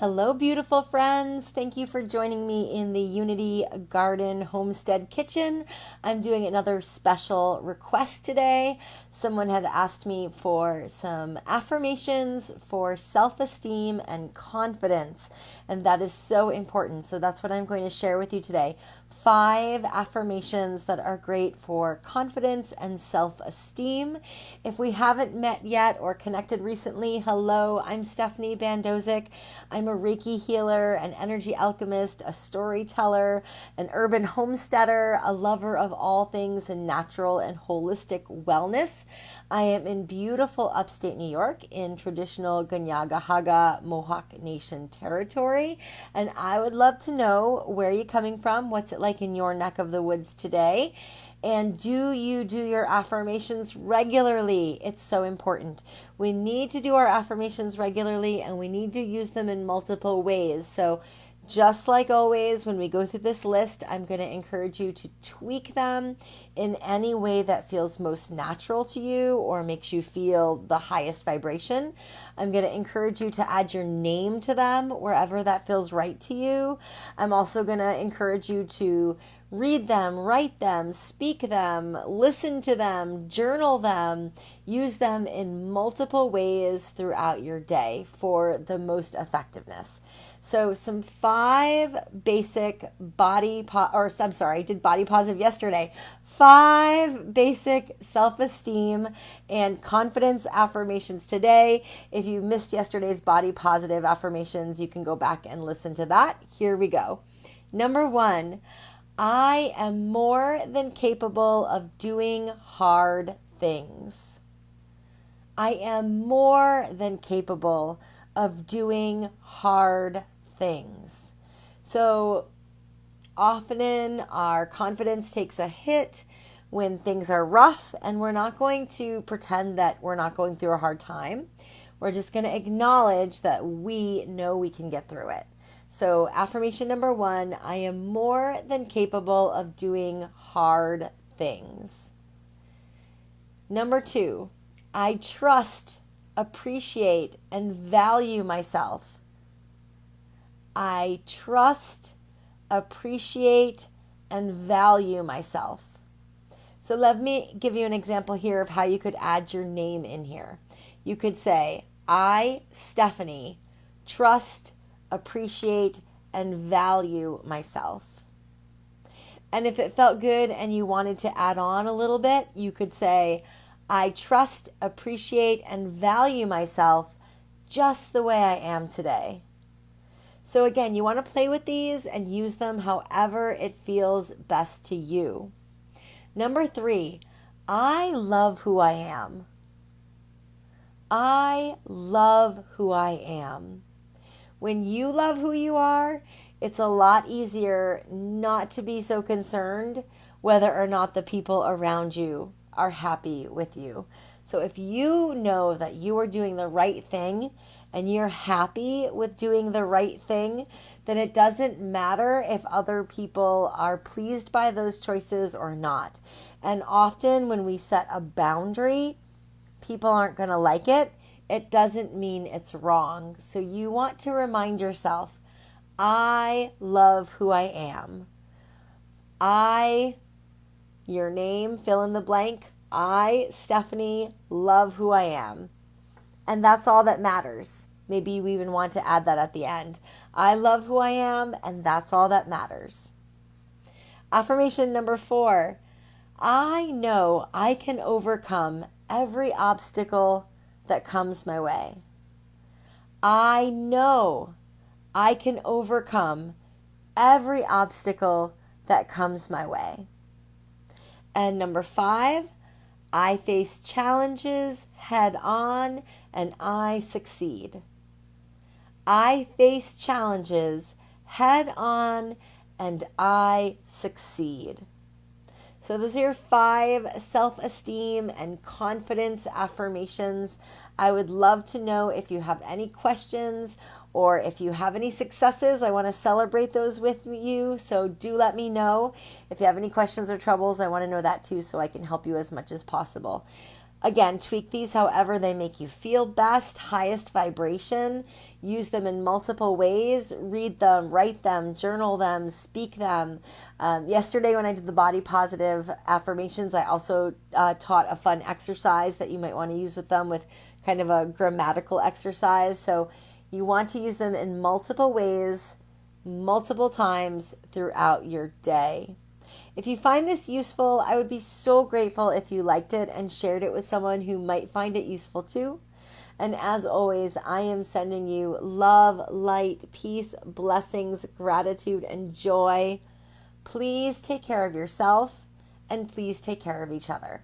Hello, beautiful friends. Thank you for joining me in the Unity Garden Homestead kitchen. I'm doing another special request today. Someone had asked me for some affirmations for self-esteem and confidence, and that is so important. So that's what I'm going to share with you today. 5 affirmations that are great for confidence and self-esteem. If we haven't met yet or connected recently, hello, I'm StephanieBandosik. I'm a Reiki healer, an energy alchemist, a storyteller, an urban homesteader, a lover of all things natural and holistic wellness. I am in beautiful upstate New York in traditional Ganyaga Mohawk Nation territory, and I would love to know where you're coming from. What's it like in your neck of the woods today? And do you do your affirmations regularly? It's so important. We need to do our affirmations regularly, and we need to use them in multiple ways. So just like always, when we go through this list, I'm going to encourage you to tweak them in any way that feels most natural to you or makes you feel the highest vibration. I'm going to encourage you to add your name to them wherever that feels right to you. I'm also going to encourage you to read them, write them, speak them, listen to them, journal them, use them in multiple ways throughout your day for the most effectiveness. So some 5 basic did body positive yesterday. 5 basic self-esteem and confidence affirmations today. If you missed yesterday's body positive affirmations, you can go back and listen to that. Here we go. Number 1, I am more than capable of doing hard things. I am more than capable of doing hard things. So often our confidence takes a hit when things are rough, and we're not going to pretend that we're not going through a hard time. We're just going to acknowledge that we know we can get through it. So affirmation number 1, I am more than capable of doing hard things. Number 2, I trust, appreciate, and value myself. I trust, appreciate, and value myself. So let me give you an example here of how you could add your name in here. You could say, I, Stephanie, trust, appreciate, and value myself. And if it felt good and you wanted to add on a little bit, you could say, I trust, appreciate, and value myself just the way I am today. So again, you want to play with these and use them however it feels best to you. Number 3, I love who I am. I love who I am. When you love who you are, it's a lot easier not to be so concerned whether or not the people around you are happy with you. So if you know that you are doing the right thing and you're happy with doing the right thing, then it doesn't matter if other people are pleased by those choices or not. And often when we set a boundary, people aren't going to like it. It doesn't mean it's wrong. So you want to remind yourself, I love who I am. Your name, fill in the blank. I, Stephanie, love who I am. And that's all that matters. Maybe you even want to add that at the end. I love who I am, and that's all that matters. Affirmation number 4, I know I can overcome every obstacle that comes my way. I know I can overcome every obstacle that comes my way. And number 5, I face challenges head on and I succeed. I face challenges head on and I succeed. So those are your 5 self-esteem and confidence affirmations. I would love to know if you have any questions or if you have any successes. I want to celebrate those with you. So do let me know. If you have any questions or troubles, I want to know that too so I can help you as much as possible. Again, tweak these however they make you feel best, highest vibration. Use them in multiple ways. Read them, write them, journal them, speak them. Yesterday, when I did the body positive affirmations, I also taught a fun exercise that you might want to use with them, with kind of a grammatical exercise. So you want to use them in multiple ways, multiple times throughout your day. If you find this useful, I would be so grateful if you liked it and shared it with someone who might find it useful too. And as always, I am sending you love, light, peace, blessings, gratitude, and joy. Please take care of yourself, and please take care of each other.